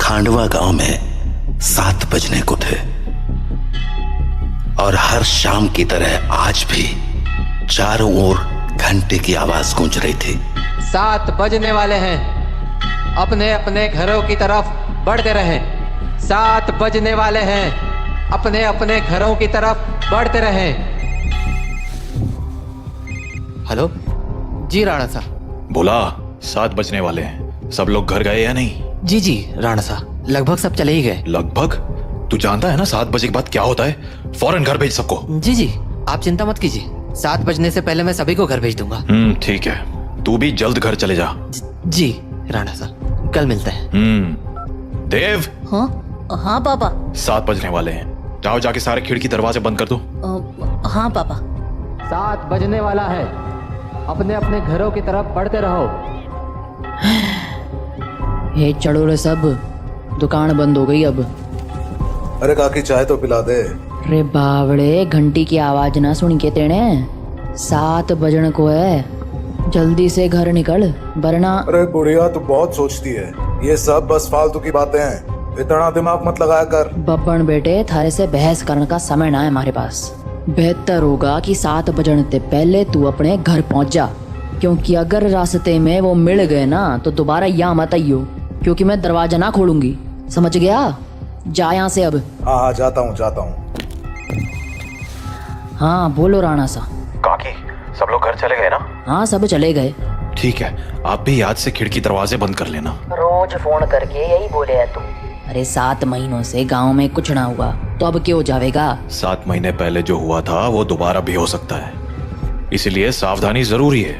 खांडवा गांव में 7 बजने को थे और हर शाम की तरह आज भी चारों ओर घंटे की आवाज गूंज रही थी। 7 बजने वाले हैं, अपने अपने घरों की तरफ बढ़ते रहें। 7 बजने वाले हैं, अपने अपने घरों की तरफ बढ़ते रहें। हेलो जी राणा साहब। बोला 7 बजने वाले हैं, सब लोग घर गए या नहीं? जी जी राणा साहब, लगभग सब चले ही गए। लगभग? तू जानता है ना 7 बजे के बाद क्या होता है? फौरन घर भेज सबको। जी जी आप चिंता मत कीजिए, 7 बजने से पहले मैं सभी को घर भेज दूंगा। ठीक है, तू भी जल्द घर चले जा। जी राणा साहब, कल मिलते हैं। देव। हाँ पापा। 7 बजने वाले हैं, जाओ जाके सारे खिड़की दरवाजे बंद कर दो। हाँ पापा। 7 बजने वाला है, अपने अपने घरों की तरफ बढ़ते रहो। ये चढ़ो रे सब, दुकान बंद हो गई अब। अरे काकी चाय तो पिला दे। रे बावड़े, घंटी की आवाज ना सुन के तेने 7 बजने को है, जल्दी से घर निकल वरना। अरे बुढ़िया तू बहुत सोचती है, ये सब बस फालतू की बातें हैं, इतना दिमाग मत लगाया कर। बब्बन बेटे, थारे से बहस करने का समय ना है हमारे पास। बेहतर होगा कि 7 बजने से पहले तू अपने घर पहुंच जा, क्योंकि अगर रास्ते में वो मिल गए ना तो दोबारा यहाँ मत आइयो, क्योंकि मैं दरवाजा ना खोलूंगी, समझ गया? जा यहाँ से अब। हाँ जाता हूँ। हाँ बोलो राणा सा। काकी सब लोग घर चले गए ना? हाँ सब चले गए। ठीक है, आप भी याद से खिड़की दरवाजे बंद कर लेना। रोज फोन करके यही बोले है तू। अरे 7 महीनों से गांव में कुछ ना हुआ तो अब क्यों जावेगा? 7 महीने पहले जो हुआ था वो दोबारा भी हो सकता है, इसलिए सावधानी जरूरी है।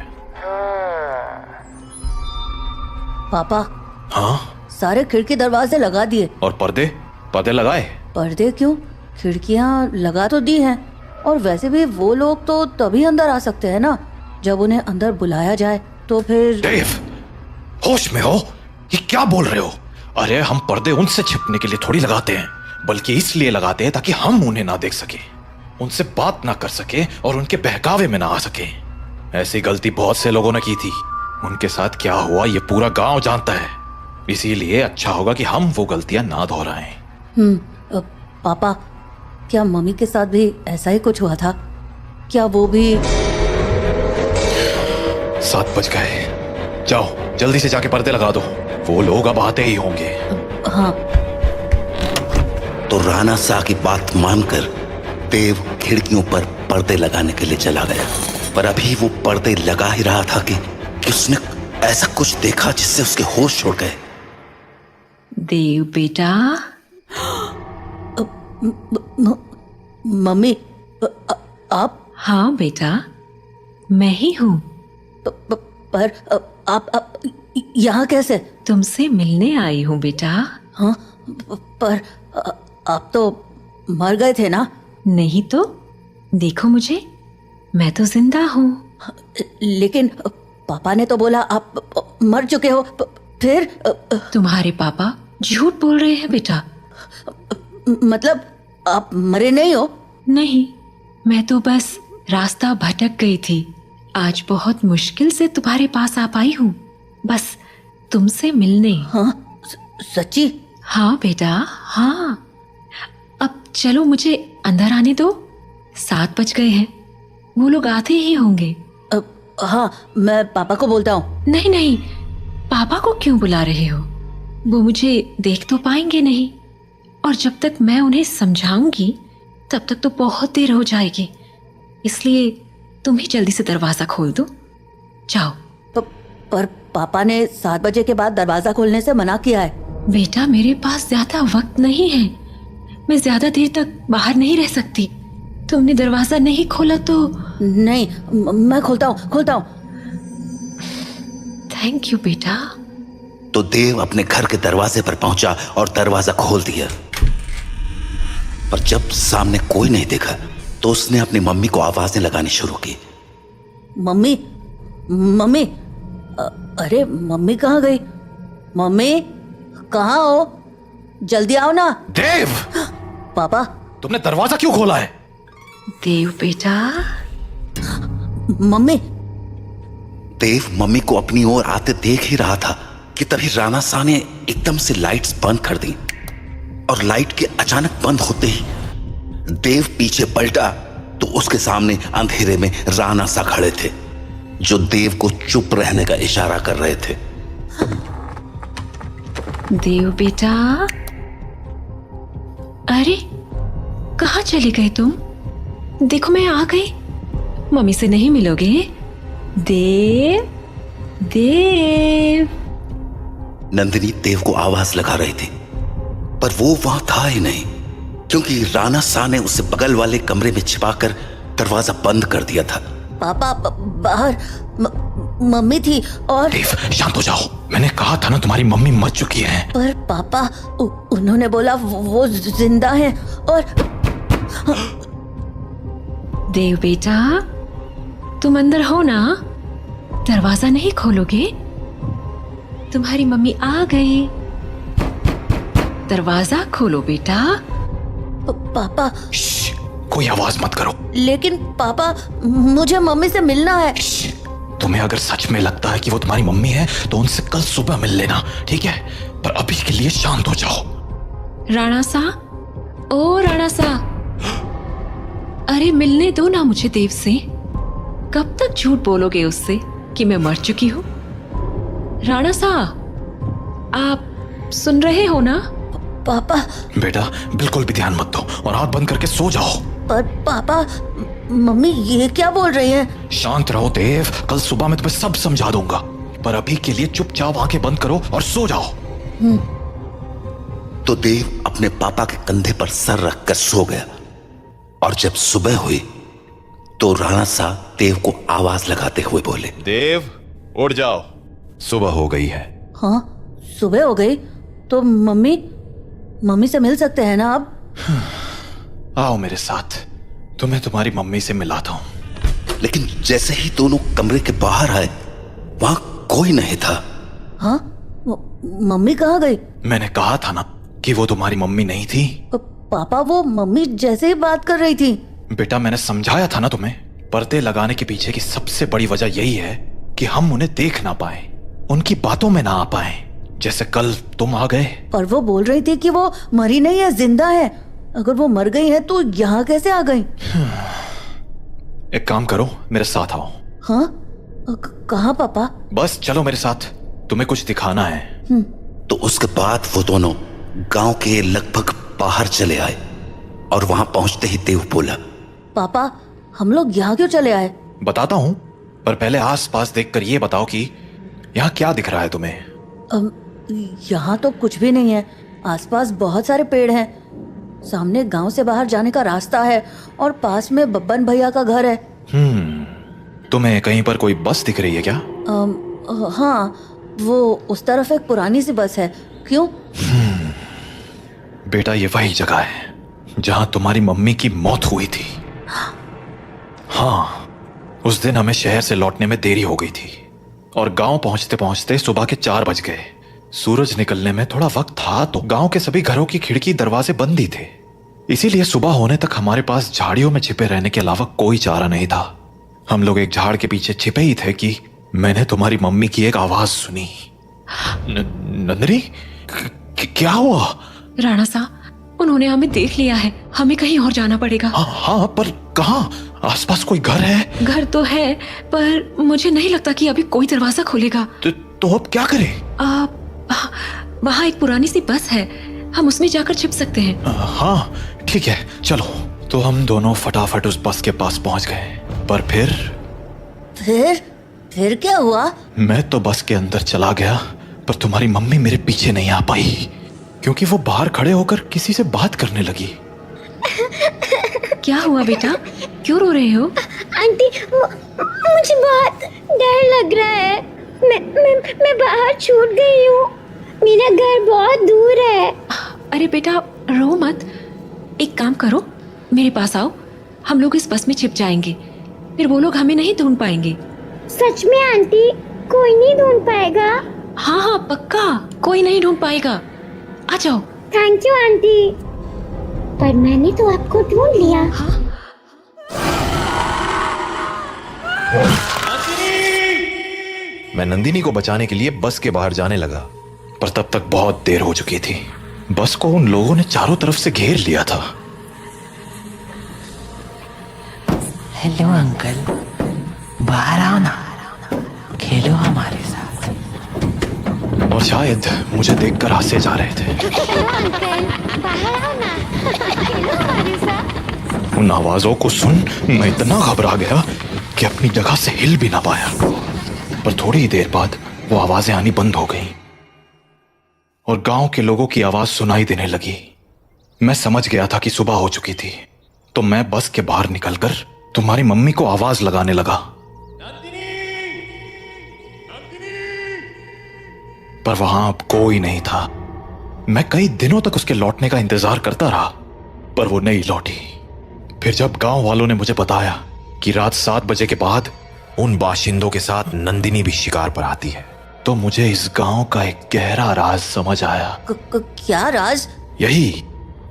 पापा। हाँ? सारे खिड़की दरवाजे लगा दिए। और पर्दे लगाए? पर्दे क्यों? खिड़कियां लगा तो दी हैं, और वैसे भी वो लोग तो तभी अंदर आ सकते हैं ना जब उन्हें अंदर बुलाया जाए, तो फिर। देव, होश में हो? ये क्या बोल रहे हो? अरे हम पर्दे उनसे छिपने के लिए थोड़ी लगाते हैं, बल्कि इसलिए लगाते हैं ताकि हम उन्हें ना देख सके, उनसे बात ना कर सके और उनके बहकावे में ना आ सके। ऐसी गलती बहुत से लोगों ने की थी, उनके साथ क्या हुआ ये पूरा गांव जानता है, इसीलिए अच्छा होगा कि हम वो गलतियां ना दोहराएं। पापा, क्या मम्मी के साथ भी ऐसा ही कुछ हुआ था? क्या वो भी? 7 बज गए, जाओ जल्दी से जाके पर्दे लगा दो, वो लोग अब आते ही होंगे। हाँ। तो राणा शाह की बात मानकर देव खिड़कियों पर पर्दे लगाने के लिए चला गया, पर अभी वो पर्दे लगा ही रहा था कि उसने ऐसा कुछ देखा जिससे उसके होश छोड़ गए। देव बेटा। मम्मी, आप? हाँ बेटा, मैं ही हूँ। पर आप यहाँ कैसे? तुमसे मिलने आई हूँ बेटा। हाँ, पर आप तो मर गए थे ना? नहीं तो, देखो मुझे, मैं तो जिंदा हूँ। लेकिन पापा ने तो बोला आप मर चुके हो। फिर? तुम्हारे पापा झूठ बोल रहे हैं बेटा। मतलब आप मरे नहीं हो? नहीं, मैं तो बस रास्ता भटक गई थी, आज बहुत मुश्किल से तुम्हारे पास आ पाई हूँ, बस तुमसे मिलने। हाँ सच्ची? हाँ बेटा, हाँ। अब चलो मुझे अंदर आने दो, 7 बज गए हैं, वो लोग आते ही होंगे। हाँ, मैं पापा को बोलता हूँ। नहीं नहीं, पापा को क्यों बुला रहे हो? वो मुझे देख तो पाएंगे नहीं, और जब तक मैं उन्हें समझाऊंगी तब तक तो बहुत देर हो जाएगी, इसलिए तुम ही जल्दी से दरवाजा खोल दो, जाओ। पर पापा ने 7 बजे के बाद दरवाजा खोलने से मना किया है। बेटा मेरे पास ज्यादा वक्त नहीं है, मैं ज्यादा देर तक बाहर नहीं रह सकती, तुमने दरवाजा नहीं खोला तो। नहीं, मैं खोलता हूँ। थैंक यू बेटा। तो देव अपने घर के दरवाजे पर पहुंचा और दरवाजा खोल दिया, पर जब सामने कोई नहीं देखा तो उसने अपनी मम्मी को आवाजें लगानी शुरू की। मम्मी, मम्मी, अरे मम्मी कहाँ गई? मम्मी कहाँ हो? जल्दी आओ ना। देव! पापा, तुमने दरवाजा क्यों खोला है? देव बेटा। मम्मी। देव मम्मी को अपनी ओर आते देख ही रहा था कि कि तभी राणा शाह ने एकदम से लाइट्स बंद कर दी और लाइट के अचानक बंद होते ही देव पीछे पलटा तो उसके सामने अंधेरे में राणा शाह खड़े थे, जो देव को चुप रहने का इशारा कर रहे थे। देव बेटा, अरे कहाँ चले गए तुम? देखो मैं आ गई। मम्मी से नहीं मिलोगे? देव, देव। नंदिनी देव को आवाज लगा रही थी, पर वो वहां था ही नहीं, क्योंकि राणा शाह ने उसे बगल वाले कमरे में छिपाकर दरवाजा बंद कर दिया था। पापा बाहर मम्मी थी और देव शांत हो जाओ, मैंने कहा था ना तुम्हारी मम्मी मर चुकी है। पर पापा उन्होंने बोला वो जिंदा है। और देव बेटा, तुम अंदर हो ना? दरवाजा नहीं खोलोगे? तुम्हारी मम्मी आ गई। दरवाजा खोलो बेटा। पापा। कोई आवाज मत करो। लेकिन पापा, मुझे मम्मी से मिलना है। तुम्हें अगर सच में लगता है कि वो तुम्हारी मम्मी है तो उनसे कल सुबह मिल लेना, ठीक है? पर अभी के लिए शांत हो जाओ। राणा साह, ओ राणा साह, अरे मिलने दो ना मुझे देव से। कब तक झूठ बोलोगे उससे कि मैं मर चुकी हूँ? राणा साह, आप सुन रहे हो ना? पापा। बेटा बिल्कुल भी ध्यान मत दो और आंख बंद करके सो जाओ। पर पापा, मम्मी ये क्या बोल रही हैं? शांत रहो देव, कल सुबह मैं तुम्हें सब समझा दूंगा, पर अभी के लिए चुपचाप आंखें बंद करो और सो जाओ। तो देव अपने पापा के कंधे पर सर रखकर सो गया, और जब सुबह हुई तो राणा शाह देव को आवाज लगाते हुए बोले, देव उठ जाओ, सुबह हो गई है। हाँ, सुबह हो गई तो मम्मी से मिल सकते हैं ना अब? आओ मेरे साथ, तुम्हें तुम्हारी मम्मी से मिलाता हूँ। लेकिन जैसे ही दोनों कमरे के बाहर आए वहां कोई नहीं था। हाँ? मम्मी कहाँ गई? मैंने कहा था ना कि वो तुम्हारी मम्मी नहीं थी। पापा, वो मम्मी जैसे ही बात कर रही थी। बेटा मैंने समझाया था ना तुम्हें, पर्दे लगाने के पीछे की सबसे बड़ी वजह यही है कि हम उन्हें देख ना पाए, उनकी बातों में ना आ पाए, जैसे कल तुम आ गए। पर वो बोल रही थी कि वो मरी नहीं है, जिंदा है। अगर वो मर गई है तो यहाँ कैसे आ गई? एक काम करो, मेरे साथ आओ। हाँ? कहाँ पापा? बस चलो मेरे साथ, तुम्हें कुछ दिखाना है। तो उसके बाद वो दोनों गांव के लगभग बाहर चले आए, और वहां पहुंचते ही देव बोला, पापा हम लोग यहाँ क्यों चले आए? बताता हूँ, पर पहले आसपास देखकर ये बताओ कि यहाँ क्या दिख रहा है तुम्हें? यहाँ तो कुछ भी नहीं है। आसपास बहुत सारे पेड़ हैं, सामने गांव से बाहर जाने का रास्ता है, और पास में बब्बन भैया का घर है। तुम्हें कहीं पर कोई बस दिख रही है क्या? हाँ, वो उस तरफ एक पुरानी सी बस है। क्यों? बेटा ये वही जगह है जहां तुम्हारी मम्मी की मौत हुई थी। हाँ, उस दिन हमें शहर से लौटने में देरी हो गई थी और गांव पहुंचते पहुंचते सुबह के 4 बज गए। सूरज निकलने में थोड़ा वक्त था तो गांव के सभी घरों की खिड़की दरवाजे बंद ही थे, इसीलिए सुबह होने तक हमारे पास झाड़ियों में छिपे रहने के अलावा कोई चारा नहीं था। हम लोग एक झाड़ के पीछे छिपे ही थे कि मैंने तुम्हारी मम्मी की एक आवाज सुनी। नंदिनी, क्या हुआ? राणा साहब, उन्होंने हमें देख लिया है, हमें कहीं और जाना पड़ेगा। हाँ, पर कहाँ? आसपास कोई घर है? घर तो है, पर मुझे नहीं लगता कि अभी कोई दरवाजा खोलेगा। तो अब क्या करें? वहाँ एक पुरानी सी बस है, हम उसमें जाकर छिप सकते हैं। हाँ ठीक है, चलो। तो हम दोनों फटाफट उस बस के पास पहुंच गए, पर फिर क्या हुआ? मैं तो बस के अंदर चला गया, पर तुम्हारी मम्मी मेरे पीछे नहीं आ पाई, क्योंकि वो बाहर खड़े होकर किसी से बात करने लगी। क्या हुआ बेटा, क्यों रो रहे हो? आंटी, मुझे बहुत डर लग रहा है। मैं बाहर छूट गई हूँ, मेरा घर बहुत दूर है। अरे बेटा रो मत, एक काम करो, मेरे पास आओ, हम लोग इस बस में छिप जाएंगे, फिर वो लोग हमें नहीं ढूंढ पाएंगे। सच में आंटी, कोई नहीं ढूंढ पाएगा? हाँ पक्का, कोई नहीं ढूंढ पाएगा, आ जाओ। थैंक यू आंटी, पर मैंने तो आपको ढूंढ लिया। हाँ? मैं नंदिनी को बचाने के लिए बस के बाहर जाने लगा, पर तब तक बहुत देर हो चुकी थी। बस को उन लोगों ने चारों तरफ से घेर लिया था। हेलो अंकल, बाहर आओ ना, खेलो हमारे साथ। और शायद मुझे देखकर हंसे जा रहे थे। बाहर आओ ना, खेलो हमारे साथ। उन आवाजों को सुन मैं इतना घबरा गया कि अपनी जगह से हिल भी ना पाया। पर थोड़ी ही देर बाद वो आवाजें आनी बंद हो गईं और गांव के लोगों की आवाज सुनाई देने लगी। मैं समझ गया था कि सुबह हो चुकी थी, तो मैं बस के बाहर निकलकर तुम्हारी मम्मी को आवाज लगाने लगा। पर वहां अब कोई नहीं था। मैं कई दिनों तक उसके लौटने का इंतजार करता रहा, पर वो नहीं लौटी। फिर जब गांव वालों ने मुझे बताया कि रात 7 बजे के बाद उन बाशिंदों के साथ नंदिनी भी शिकार पर आती है, तो मुझे इस गांव का एक गहरा राज समझ आया। क्या राज? यही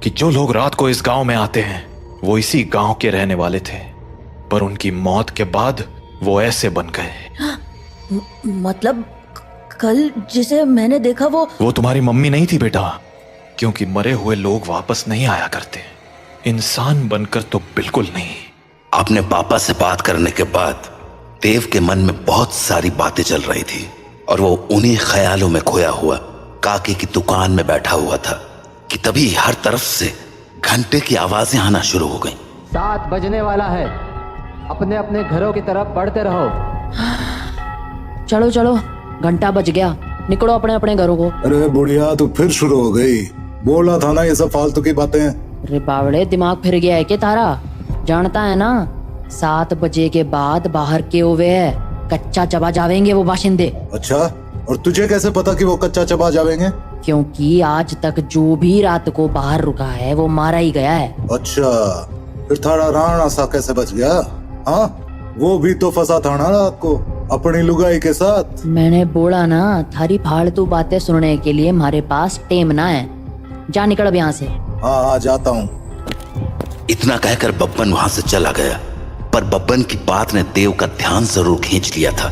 कि जो लोग रात को इस गांव में आते हैं वो इसी गांव के रहने वाले थे, पर उनकी मौत के बाद वो ऐसे बन गए। मतलब कल जिसे मैंने देखा वो तुम्हारी मम्मी नहीं थी बेटा, क्योंकि मरे हुए लोग वापस नहीं आया करते, इंसान बनकर तो बिल्कुल नहीं। अपने पापा से बात करने के बाद देव के मन में बहुत सारी बातें चल रही थी और वो उन्हीं ख्यालों में खोया हुआ काकी की दुकान में बैठा हुआ था कि तभी हर तरफ से घंटे की आवाजें आना शुरू हो गईं। 7 बजने वाला है, अपने अपने घरों की तरफ बढ़ते रहो। चलो चलो, घंटा बज गया, निकलो अपने अपने घरों को। अरे बुढ़िया, तू फिर शुरू हो गई। बोला था ना ये सब फालतू की बातें। अरे बावड़े, दिमाग फिर गया है क्या तारा? जानता है ना 7 बजे के बाद बाहर के हुए है, कच्चा चबा जावेंगे वो बाशिंदे। अच्छा, और तुझे कैसे पता कि वो कच्चा चबा जावेंगे? क्योंकि आज तक जो भी रात को बाहर रुका है वो मारा ही गया है। अच्छा, फिर थारा राणा सा कैसे बच गया? हाँ, वो भी तो फंसा था ना रात को अपनी लुगाई के साथ। मैंने बोला ना, थारी फालतू बातें सुनने के लिए हमारे पास टेम ना है। जा निकल अब यहाँ से। हाँ हाँ, जाता हूँ। इतना कहकर बब्बन वहां से चला गया, पर बब्बन की बात ने देव का ध्यान जरूर खींच लिया था।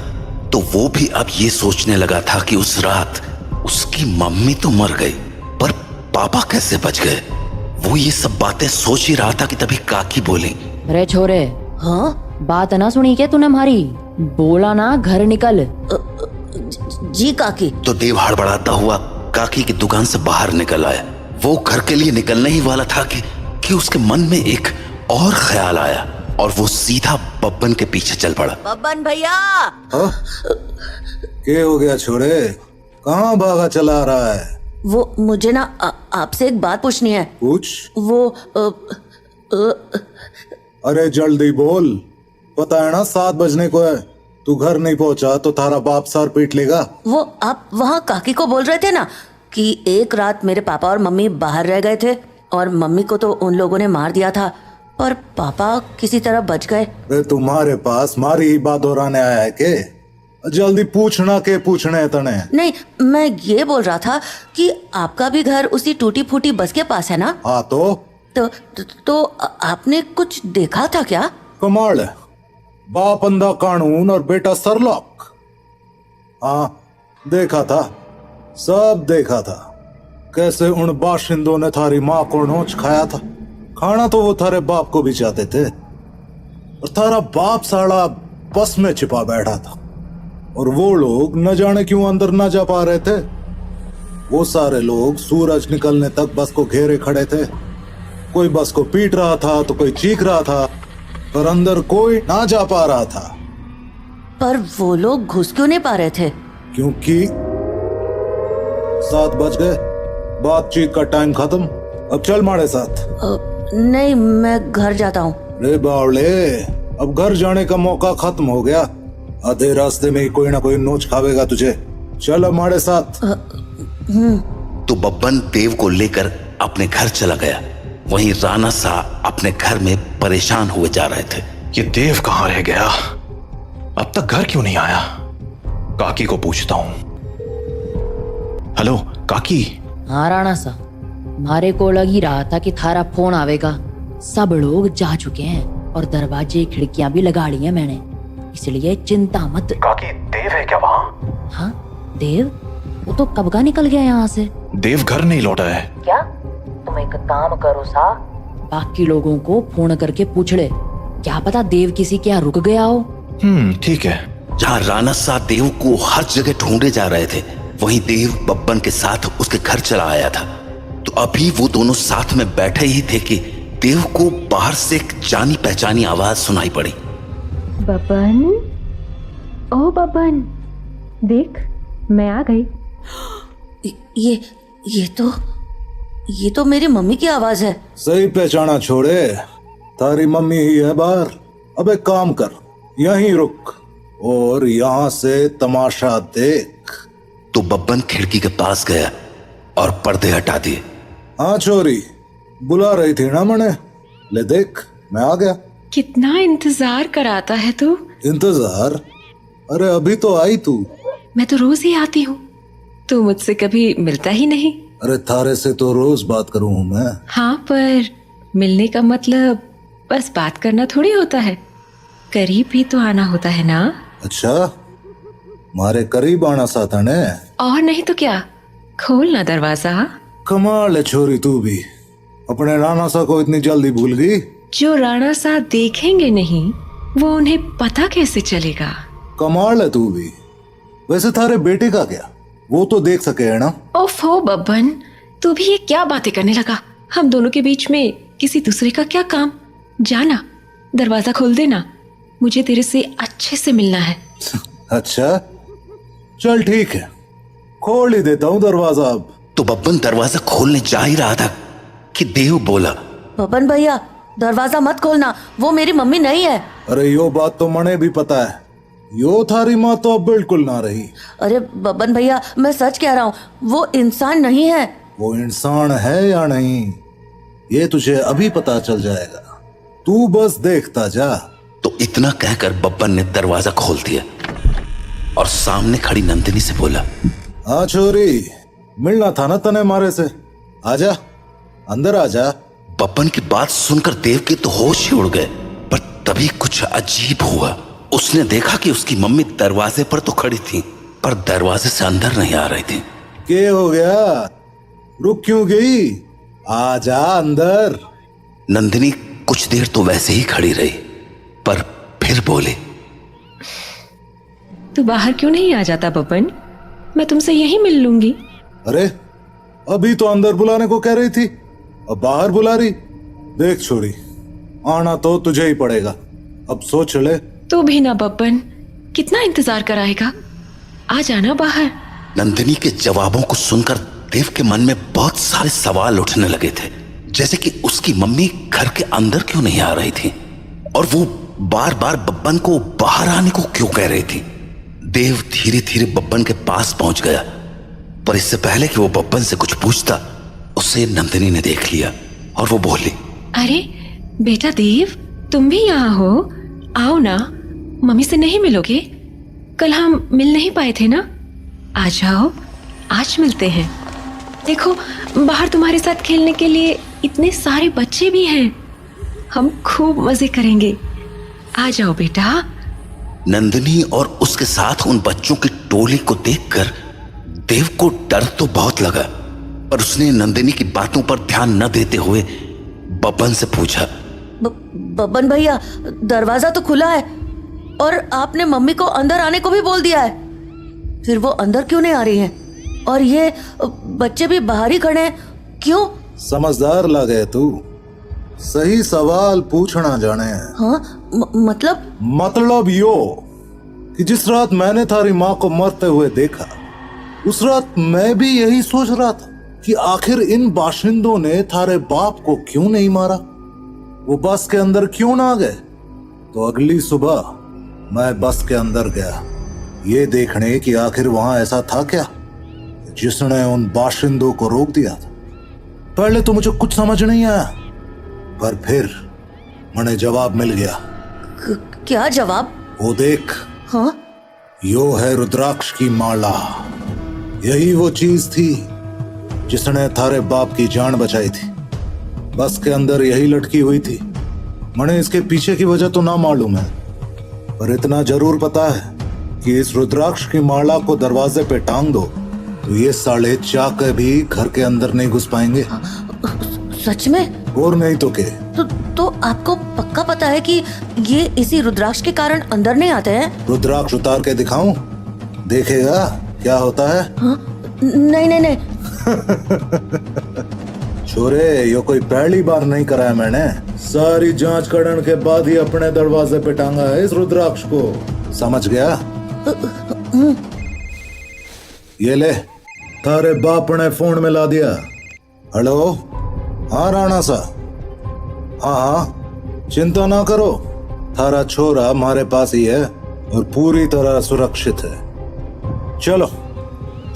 तो वो भी अब ये सोचने लगा था कि उस रात उसकी मम्मी तो मर गई, पर पापा कैसे बच गए। वो ये सब बातें सोच ही रहा था कि तभी काकी बोली, अरे छोरे, हाँ बात ना सुनी क्या तूने हमारी? बोला ना घर निकल। जी काकी। तो देव हड़बड़ाता हुआ काकी की दुकान से बाहर निकल आया। वो घर के लिए निकलने ही वाला था कि उसके मन में एक और ख्याल आया और वो सीधा बब्बन के पीछे चल पड़ा। बब्बन भैया। क्या हो गया छोरे, कहाँ भागा चला रहा है? वो मुझे ना आपसे एक बात पूछनी है। पूछ। वो अरे जल्दी बोल, पता है ना 7 बजने को है। तू घर नहीं पहुंचा तो तारा बाप सर पीट लेगा। वो आप वहाँ काकी को बोल रहे थे ना कि एक रात मेरे पापा और मम्मी बाहर रह गए थे और मम्मी को तो उन लोगों ने मार दिया था, पर पापा किसी तरह बच गए। अरे तुम्हारे पास मारी ही बात दोहराने आया है के? जल्दी पूछना के पूछने तने। नहीं, मैं ये बोल रहा था कि आपका भी घर उसी टूटी फूटी बस के पास है ना? हाँ तो आपने कुछ देखा था क्या? कमाल है, बाप अंधा कानून और बेटा सरलॉक। हाँ देखा था, सब देखा था। कैसे उन बाशिंदों ने थारी माँ को नोच खाया था। खाना तो वो थारे बाप को भी चाहते थे, और थारा बाप साला बस में छिपा बैठा था और वो लोग न जाने क्यों अंदर ना जा पा रहे थे। वो सारे लोग सूरज निकलने तक बस को घेरे खड़े थे। कोई बस को पीट रहा था तो कोई चीख रहा था, पर अंदर कोई ना जा पा रहा था। पर वो लोग घुस क्यों नहीं पा रहे थे? क्योंकि 7 बज गए, बातचीत का टाइम खत्म। अब चल हमारे साथ। नहीं, मैं घर जाता हूँ। रे बावले, अब घर जाने का मौका खत्म हो गया। आधे रास्ते में ही कोई ना कोई नोच खावेगा तुझे। चल हमारे साथ। तो बब्बन देव को लेकर अपने घर चला गया। वहीं राणा सा अपने घर में परेशान हुए जा रहे थे। ये देव कहाँ रह गया? अब तक घर क्यों नहीं आया? काकी को पूछता हूँ। हेलो काकी। हाँ राणा सा, हमारे को लग ही रहा था कि थारा फोन आवेगा। सब लोग जा चुके हैं और दरवाजे खिड़कियां भी लगा ली हैं मैंने। इसलिए चिंता मत। काकी, देव है क्या वहाँ? हाँ देव, वो तो कब का निकल गया यहाँ से। देव घर नहीं लौटा है क्या? तुम एक काम करो सा, बाकी लोगों को फोन करके पूछ ले, क्या पता देव किसी के यहाँ रुक गया हो। ठीक है। जहाँ राणा सा देव को हर जगह ढूंढे जा रहे थे, वहीं देव बब्बन के साथ उसके घर चला आया था। तो अभी वो दोनों साथ में बैठे ही थे कि देव को बाहर से एक जानी पहचानी आवाज सुनाई पड़ी। बब्बन, ओ बब्बन, देख मैं आ गई। ये तो मेरी मम्मी की आवाज है। सही पहचाना छोड़े, तारी मम्मी ही है बाहर। अब एक काम कर, यहीं रुक और यहाँ से तमाशा देख। तो बब्बन खिड़की के पास गया और पर्दे हटा दिए। हाँ छोरी, बुला रही थी ना मने, ले देख मैं आ गया। कितना इंतजार कराता है तू। इंतजार? अरे अभी तो आई तू। मैं तो रोज ही आती हूँ, तू मुझसे कभी मिलता ही नहीं। अरे थारे से तो रोज बात करूँ हूँ मैं। हाँ, पर मिलने का मतलब बस बात करना थोड़ी होता है, करीब भी तो आना होता है ना। अच्छा, मारे करीब आना साथा ने। और नहीं तो क्या, खोल ना दरवाजा। कमाल है छोरी, तू भी अपने राणा सा को इतनी जल्दी भूल गई। जो राणा सा देखेंगे नहीं, वो उन्हें पता कैसे चलेगा। कमाल है तू भी। वैसे थारे बेटे का क्या, वो तो देख सके है ना। ओफो बब्बन, तू भी ये क्या बातें करने लगा। हम दोनों के बीच में किसी दूसरे का क्या काम। जाना, दरवाजा खोल देना, मुझे तेरे से अच्छे से मिलना है। अच्छा चल ठीक है, खोल ही देता हूँ दरवाजा अब। तो बब्बन दरवाजा खोलने जा ही रहा था कि देव बोला, बब्बन भैया दरवाजा मत खोलना, वो मेरी मम्मी नहीं है। अरे यो बात तो मने भी पता है, यो थारी माँ तो अब बिल्कुल ना रही। अरे बब्बन भैया मैं सच कह रहा हूँ, वो इंसान नहीं है। वो इंसान है या नहीं, ये तुझे अभी पता चल जाएगा, तू बस देखता जा। तो इतना कहकर बब्बन ने दरवाजा खोल दिया और सामने खड़ी नंदिनी से बोला, हाँ छोरी, मिलना था ना तने मारे से, आजा अंदर आजा। बब्बन की बात सुनकर देव के तो होश ही उड़ गए, पर तभी कुछ अजीब हुआ। उसने देखा कि उसकी मम्मी दरवाजे पर तो खड़ी थी, पर दरवाजे से अंदर नहीं आ रही थी। क्या हो गया, रुक क्यों गई, आजा अंदर। नंदिनी कुछ देर तो वैसे ही खड़ी रही, पर फिर बोले, तू बाहर क्यों नहीं आ जाता बब्बन, मैं तुमसे यहीं मिल लूंगी। अरे अभी तो अंदर बुलाने को कह रही थी, अब बाहर बुला रही। देख छोरी, आना तो तुझे ही पड़ेगा, अब सोच ले। तू भी ना बब्बन, कितना इंतजार कराएगा, आ जाना बाहर। नंदिनी के जवाबों को सुनकर देव के मन में बहुत सारे सवाल उठने लगे थे, जैसे कि उसकी मम्मी घर के अंदर क्यों नहीं आ रही थी और वो बार बार बब्बन को बाहर आने को क्यों कह रही थी। देव धीरे धीरे बब्बन के पास पहुंच गया, पर इससे पहले कि वो बब्बन से कुछ पूछता, उसे नंदिनी ने देख लिया और वो बोली, अरे बेटा देव, तुम भी यहाँ हो, आओ ना, मम्मी से नहीं मिलोगे, कल हम मिल नहीं पाए थे ना, आ जाओ आज मिलते हैं। देखो बाहर तुम्हारे साथ खेलने के लिए इतने सारे बच्चे भी हैं, हम खूब मजे करेंगे, आ जाओ बेटा। नंदिनी और उसके साथ उन बच्चों की टोली को देखकर देव को डर तो बहुत लगा, पर उसने नंदिनी की बातों पर ध्यान न देते हुए बब्बन से पूछा, बब्बन भैया दरवाजा तो खुला है और आपने मम्मी को अंदर आने को भी बोल दिया है, फिर वो अंदर क्यों नहीं आ रही हैं? और ये बच्चे भी बाहर ही खड़े हैं, क्यों? समझदार लगे तू, सही सवाल पूछना जाने। हाँ मतलब यो कि जिस रात मैंने थारी माँ को मरते हुए देखा, उस रात मैं भी यही सोच रहा था कि आखिर इन बाशिंदों ने थारे बाप को क्यों नहीं मारा, वो बस के अंदर क्यों ना गए। तो अगली सुबह मैं बस के अंदर गया, ये देखने कि आखिर वहां ऐसा था क्या जिसने उन बाशिंदों को रोक दिया था। पहले तो मुझे कुछ समझ नहीं आया, पर फिर मुझे जवाब मिल गया। क्या जवाब? वो देख। हाँ? यो है रुद्राक्ष की माला, यही वो चीज थी जिसने थारे बाप की जान बचाई थी। बस के अंदर यही लटकी हुई थी, मने इसके पीछे की वजह तो ना मालूम है, पर इतना जरूर पता है कि इस रुद्राक्ष की माला को दरवाजे पे टांग दो तो ये साले चाकर भी घर के अंदर नहीं घुस पाएंगे। सच में? और नहीं तो क्या। तो आपको पक्का पता है कि ये इसी रुद्राक्ष के कारण अंदर नहीं आते हैं? रुद्राक्ष उतार के दिखाऊं? देखेगा क्या होता है? नहीं नहीं नहीं। छोरे, ये कोई पहली बार नहीं कराया मैंने। सारी जांच करने के बाद ही अपने दरवाजे पे टांगा है इस रुद्राक्ष को, समझ गया? ये ले, तारे बाप ने फोन में ला दिया। हेलो, हाँ राणा सा, हाँ चिंता ना करो, थारा छोरा हमारे पास ही है और पूरी तरह सुरक्षित है। चलो,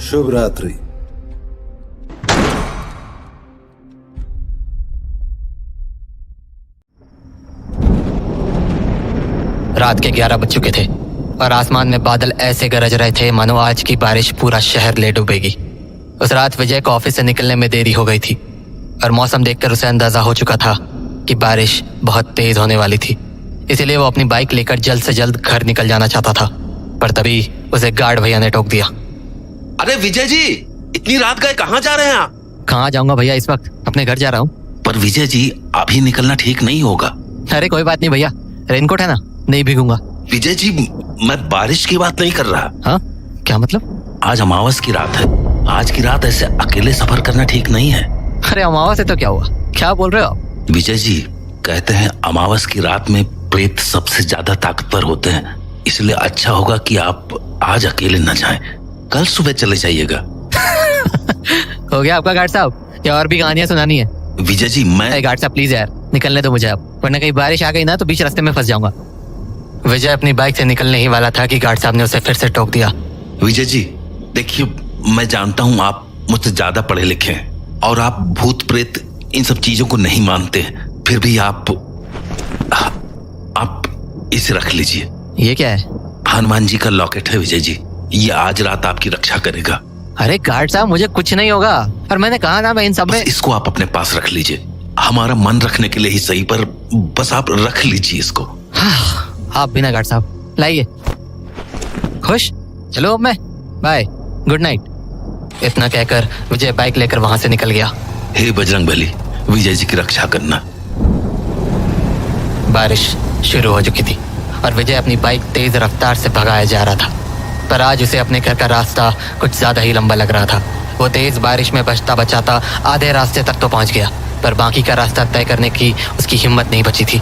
शुभ रात्रि। रात के 11 बज चुके थे और आसमान में बादल ऐसे गरज रहे थे मानो आज की बारिश पूरा शहर ले डूबेगी। उस रात विजय को ऑफिस से निकलने में देरी हो गई थी और मौसम देखकर उसे अंदाजा हो चुका था कि बारिश बहुत तेज होने वाली थी। इसीलिए वो अपनी बाइक लेकर जल्द से जल्द घर निकल जाना चाहता था, पर तभी उसे गार्ड भैया ने टोक दिया। अरे विजय जी, इतनी रात गए कहाँ जा रहे हैं आप? कहाँ जाऊंगा भैया, इस वक्त अपने घर जा रहा हूँ। पर विजय जी, अभी निकलना ठीक नहीं होगा। अरे कोई बात नहीं भैया, रेनकोट है ना, नहीं भीगूंगा। विजय जी, मैं बारिश की बात नहीं कर रहा। हाँ, क्या मतलब? आज अमावस की रात है, आज की रात ऐसे अकेले सफर करना ठीक नहीं है। अरे अमावस है तो क्या हुआ, क्या बोल रहे हो आप? विजय जी, कहते हैं अमावस की रात में प्रेत सबसे ज्यादा ताकतवर होते हैं, इसलिए अच्छा होगा कि आप आज अकेले न जाएं, कल सुबह चले जाइएगा। हो गया आपका गार्ड साहब, या और भी कहानियां सुनानी है? विजय जी, मैं गार्ड साहब प्लीज यार, निकलने दो मुझे अब, वरना कहीं बारिश आ गई ना तो बीच रास्ते में फंस जाऊंगा। विजय अपनी बाइक से निकलने ही वाला था कि गार्ड साहब ने उसे फिर से टोक दिया। विजय जी देखिए, मैं जानता हूँ आप मुझसे ज्यादा पढ़े लिखे हैं और आप भूत प्रेत इन सब चीजों को नहीं मानते, फिर भी आप इसे रख लीजिए। ये क्या है? हनुमान जी का लॉकेट है विजय जी, ये आज रात आपकी रक्षा करेगा। अरे गार्ड साहब, मुझे कुछ नहीं होगा, और मैंने कहा ना मैं इन सब में। इसको आप अपने पास रख लीजिए, हमारा मन रखने के लिए ही सही, पर बस आप रख लीजिए इसको। आप भी ना गार्ड साहब, लाइए। खुश? चलो अब मैं, बाय, गुड नाइट। इतना कहकर विजय बाइक लेकर वहां से निकल गया। हे बजरंगबली, विजय जी की रक्षा करना। बारिश शुरू हो चुकी थी और विजय अपनी बाइक तेज रफ्तार से भगाया जा रहा था, पर आज उसे अपने घर का रास्ता कुछ ज्यादा ही लंबा लग रहा था। वो तेज बारिश में बचता बचाता आधे रास्ते तक तो पहुंच गया, पर बाकी का रास्ता तय करने की उसकी हिम्मत नहीं बची थी।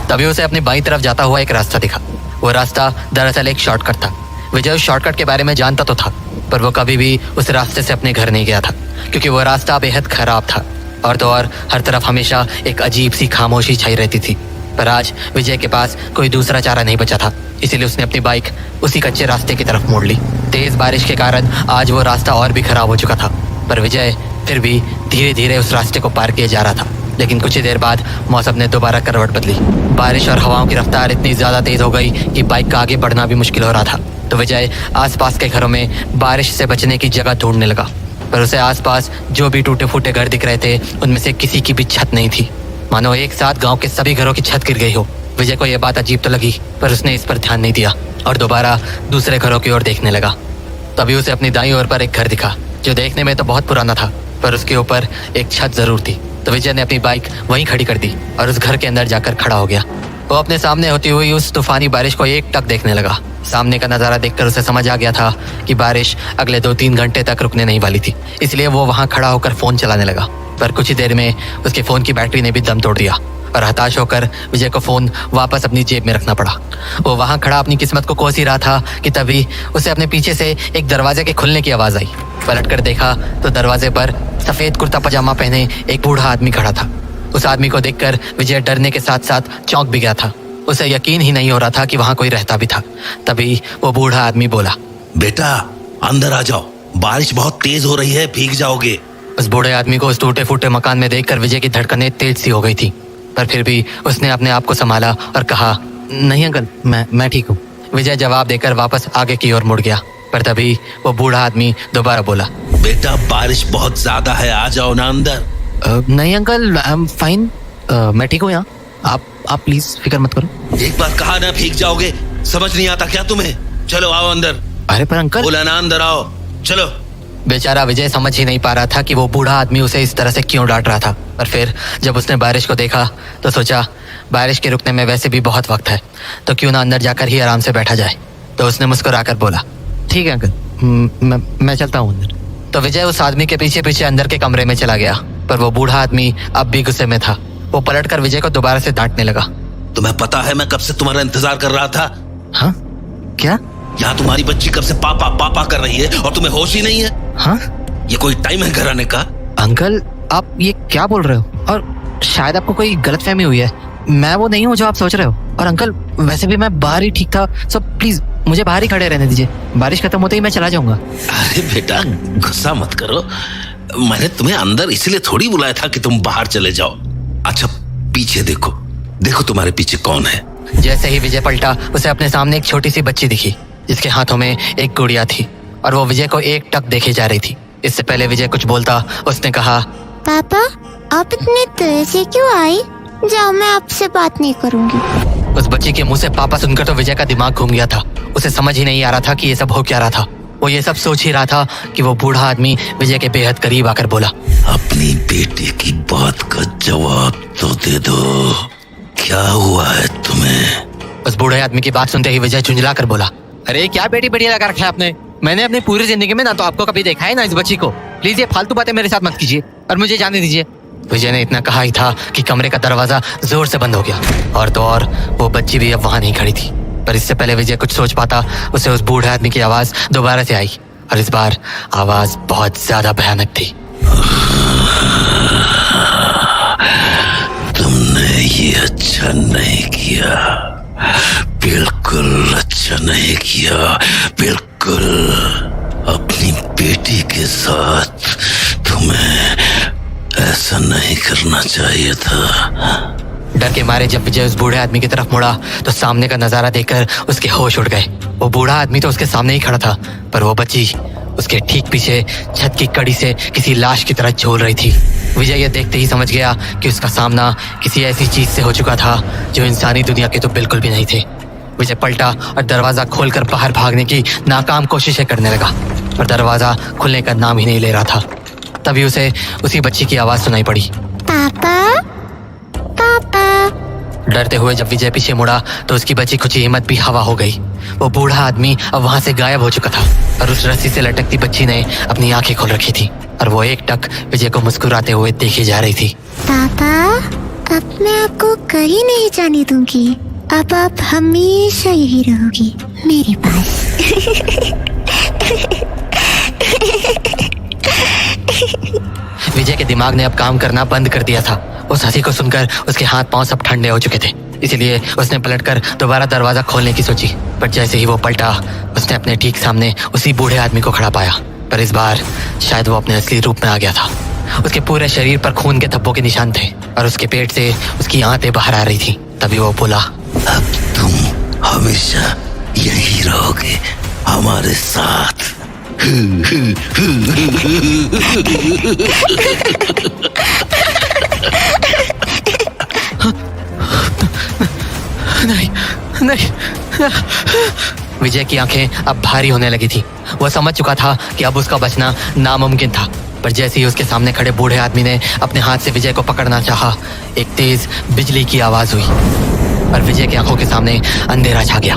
तभी उसे अपनी बाईं तरफ जाता हुआ एक रास्ता दिखा। वो रास्ता दरअसल एक शॉर्टकट था। विजय उस शॉर्टकट के बारे में जानता तो था, पर वो कभी भी उस रास्ते से अपने घर नहीं गया था, क्योंकि वो रास्ता बेहद खराब था और तो और हर तरफ हमेशा एक अजीब सी खामोशी छाई रहती थी। पर आज विजय के पास कोई दूसरा चारा नहीं बचा था, इसीलिए उसने अपनी बाइक उसी कच्चे रास्ते की तरफ मोड़ ली। तेज बारिश के कारण आज वो रास्ता और भी खराब हो चुका था, पर विजय फिर भी धीरे धीरे उस रास्ते को पार किए जा रहा था। लेकिन कुछ ही देर बाद मौसम ने दोबारा करवट बदली। बारिश और हवाओं की रफ्तार इतनी ज्यादा तेज हो गई कि बाइक का आगे बढ़ना भी मुश्किल हो रहा था। तो विजय आसपास के घरों में बारिश से बचने की जगह ढूंढने लगा, पर उसे आसपास जो भी टूटे फूटे घर दिख रहे थे उनमें से किसी की भी छत नहीं थी, मानो एक साथ गांव के सभी घरों की छत गिर गई हो। विजय को यह बात अजीब तो लगी, पर उसने इस पर ध्यान नहीं दिया और दोबारा दूसरे घरों की ओर देखने लगा। तभी उसे अपनी दाईं ओर पर एक घर दिखा, जो देखने में तो बहुत पुराना था, पर उसके ऊपर एक छत जरूर थी। तो विजय ने अपनी बाइक वहीं खड़ी कर दी और उस घर के अंदर जाकर खड़ा हो गया। वो अपने सामने होती हुई उस तूफानी बारिश को एक टक देखने लगा। सामने का नजारा देखकर उसे समझ आ गया था कि बारिश अगले 2-3 घंटे तक रुकने नहीं वाली थी, इसलिए वो वहां खड़ा होकर फोन चलाने लगा। पर कुछ ही देर में उसके फोन की बैटरी ने भी दम तोड़ दिया और हताश होकर विजय को फोन वापस अपनी जेब में रखना पड़ा। वो वहां खड़ा अपनी किस्मत को कोस ही रहा था कि तभी उसे अपने पीछे से एक दरवाजे के खुलने की आवाज आई। पलट कर देखा तो दरवाजे पर सफेद कुर्ता पजामा पहने एक बूढ़ा आदमी खड़ा था। उस आदमी को देखकर विजय डरने के साथ साथ चौंक भी गया था। उसे यकीन ही नहीं हो रहा था कि वहां कोई रहता भी था। तभी वो बूढ़ा आदमी बोला, बेटा अंदर आ जाओ, बारिश बहुत तेज हो रही है, भीग जाओगे। उस बूढ़े आदमी को उस टूटे फूटे मकान में देखकर विजय की धड़कनें तेज सी हो गई थी, पर फिर भी उसने अपने आप को संभाला और कहा, नहीं अंकल, मैं ठीक हूँ। विजय जवाब देकर वापस आगे की ओर मुड़ गया, पर तभी वो बूढ़ा आदमी दोबारा बोला, बेटा बारिश बहुत ज्यादा है, आ जाओ ना अंदर। नहीं अंकल, आई एम फाइन, मैं ठीक हूँ यहाँ, आप प्लीज फिक्र मत करो। एक बार कहा ना भीग जाओगे, समझ नहीं आता क्या तुम्हें? चलो आओ अंदर। अरे पर अंकल। बोला ना अंदर आओ, चलो। बेचारा विजय समझ ही नहीं पा रहा था कि वो बूढ़ा आदमी उसे इस तरह से क्यों डांट रहा था। पर फिर जब उसने बारिश को देखा तो सोचा बारिश के रुकने में वैसे भी बहुत वक्त है, तो क्यों ना अंदर जाकर ही आराम से बैठा जाए। तो उसने मुस्कुराकर बोला, ठीक है अंकल, मैं चलता हूँ अंदर। तो विजय उस आदमी के पीछे पीछे अंदर के कमरे में चला गया। पर वो बूढ़ा आदमी अब भी गुस्से में था। वो पलटकर विजय को दोबारा से डांटने लगा। तुम्हें पता है मैं कब से तुम्हारा इंतजार कर रहा था? हाँ क्या? यहाँ तुम्हारी बच्ची कब से पापा पापा कर रही है और तुम्हें होश ही नहीं है? हाँ ये कोई टाइम है घर आने का? अंकल आप ये क्या बोल रहे हो? और शायद आपको कोई गलतफहमी हुई है। मैं वो नहीं हूँ जो आप सोच रहे हो। और अंकल वैसे भी मैं बाहर ही ठीक था, सो प्लीज मुझे बाहर ही खड़े रहने दीजिए। बारिश खत्म होते ही मैं चला जाऊंगा। अरे बेटा गुस्सा मत करो, मैंने तुम्हें अंदर इसलिए थोड़ी बुलाया था कि तुम बाहर चले जाओ। अच्छा पीछे देखो, देखो तुम्हारे पीछे कौन है। जैसे ही विजय पलटा उसे अपने सामने एक छोटी सी बच्ची दिखी जिसके हाथों में एक गुड़िया थी और वो विजय को एक टक देखे जा रही थी। इससे पहले विजय कुछ बोलता उसने कहा, पापा आप इतने देर से क्यों आई? जाओ मैं आपसे बात नहीं करूंगी। उस बच्ची के मुंह से पापा सुनकर तो विजय का दिमाग घूम गया था। उसे समझ ही नहीं आ रहा था कि ये सब हो क्या रहा था। वो ये सब सोच ही रहा था कि वो बूढ़ा आदमी विजय के बेहद करीब आकर बोला, अपनी बेटी की बात का जवाब तो दे दो, क्या हुआ है तुम्हें? उस बूढ़े आदमी की बात सुनते ही विजय झुंझला कर बोला, अरे क्या बेटी बढ़िया लगा रखा है आपने? मैंने अपनी पूरी जिंदगी में ना तो आपको कभी देखा है ना इस बच्ची को। प्लीज ये फालतू बातें मेरे साथ मत कीजिए और मुझे जाने दीजिए। विजय ने इतना कहा ही था कि कमरे का दरवाजा जोर से बंद हो गया और तो और वो बच्ची भी अब वहां नहीं खड़ी थी। पर इससे पहले विजय कुछ सोच पाता उसे उस बूढ़े आदमी की आवाज दोबारा से आई और इस बार आवाज बहुत ज्यादा भयानक थी। तुमने ये अच्छा नहीं किया, बिल्कुल अच्छा नहीं किया, बिल्कुल। अपनी बेटी के साथ तुम्हें ऐसा नहीं करना चाहिए था। डर के मारे जब विजय उस बूढ़े आदमी की तरफ मुड़ा तो सामने का नजारा देखकर उसके होश उड़ गए। वो बूढ़ा आदमी तो उसके सामने ही खड़ा था, पर वो बच्ची उसके ठीक पीछे छत की कड़ी से किसी लाश की तरह झूल रही थी। विजय ये देखते ही समझ गया कि उसका सामना किसी ऐसी चीज से हो चुका था जो इंसानी दुनिया के तो बिल्कुल भी नहीं थे। विजय पलटा और दरवाजा खोलकर बाहर भागने की नाकाम कोशिशें करने लगा, पर दरवाजा खुलने का नाम ही नहीं ले रहा था। तभी उसे उसी बच्ची की आवाज सुनाई पड़ी, पापा पापा। डरते हुए जब विजय पीछे मुड़ा तो उसकी बची खुची हिम्मत भी हवा हो गई। वो बूढ़ा आदमी अब वहां से गायब हो चुका था और उस रस्सी से लटकती बच्ची ने अपनी आंखें खोल रखी थी और वो एक टक विजय को मुस्कुराते हुए देखी जा रही थी। पापा अब मैं आपको कहीं नहीं जाने दूंगी, अब आप हमेशा यही रहोगी मेरे पास। विजय के दिमाग ने अब काम करना बंद कर दिया था। उस हंसी को सुनकर उसके हाथ पांव सब ठंडे हो चुके थे, इसीलिए उसने पलटकर दोबारा दरवाजा खोलने की सोची। पर जैसे ही वो पलटा उसने अपने ठीक सामने उसी बूढ़े आदमी को खड़ा पाया। पर इस बार शायद वो अपने असली रूप में आ गया था। उसके पूरे शरीर पर खून के धब्बों के निशान थे और उसके पेट से उसकी आंतें बाहर आ रही थी। तभी वो बोला, अब तुम हमेशा यही रहोगे हमारे साथ। नहीं नहीं। विजय की आंखें अब भारी होने लगी थी। वो समझ चुका था कि अब उसका बचना नामुमकिन था। पर जैसे ही उसके सामने खड़े बूढ़े आदमी ने अपने हाथ से विजय को पकड़ना चाहा, एक तेज बिजली की आवाज हुई और विजय की आंखों के सामने अंधेरा छा गया।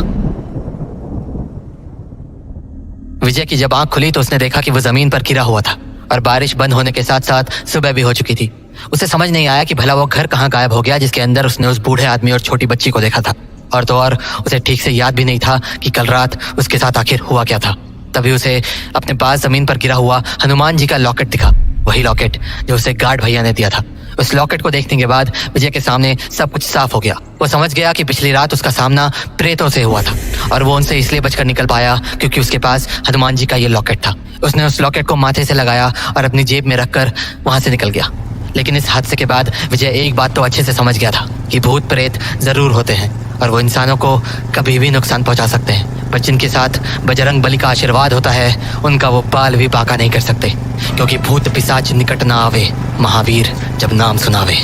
विजय की जब आंख खुली तो उसने देखा कि वो जमीन पर गिरा हुआ था और बारिश बंद होने के साथ साथ सुबह भी हो चुकी थी। उसे समझ नहीं आया कि भला वो घर कहाँ गायब हो गया जिसके अंदर उसने उस बूढ़े आदमी और छोटी बच्ची को देखा था। और तो और उसे ठीक से याद भी नहीं था कि कल रात उसके साथ आखिर हुआ क्या था। तभी उसे अपने पास जमीन पर गिरा हुआ हनुमान जी का लॉकेट दिखा, वही लॉकेट जो उसे गार्ड भैया ने दिया था। उस लॉकेट को देखने के बाद विजय के सामने सब कुछ साफ हो गया। वो समझ गया कि पिछली रात उसका सामना प्रेतों से हुआ था और वो उनसे इसलिए बचकर निकल पाया क्योंकि उसके पास हनुमान जी का ये लॉकेट था। उसने उस लॉकेट को माथे से लगाया और अपनी जेब में रखकर वहां से निकल गया। लेकिन इस हादसे के बाद विजय एक बात तो अच्छे से समझ गया था कि भूत प्रेत जरूर होते हैं और वो इंसानों को कभी भी नुकसान पहुंचा सकते हैं, पर जिनके साथ बजरंग बली का आशीर्वाद होता है उनका वो बाल भी बांका नहीं कर सकते, क्योंकि भूत पिशाच निकट ना आवे, महावीर जब नाम सुनावे।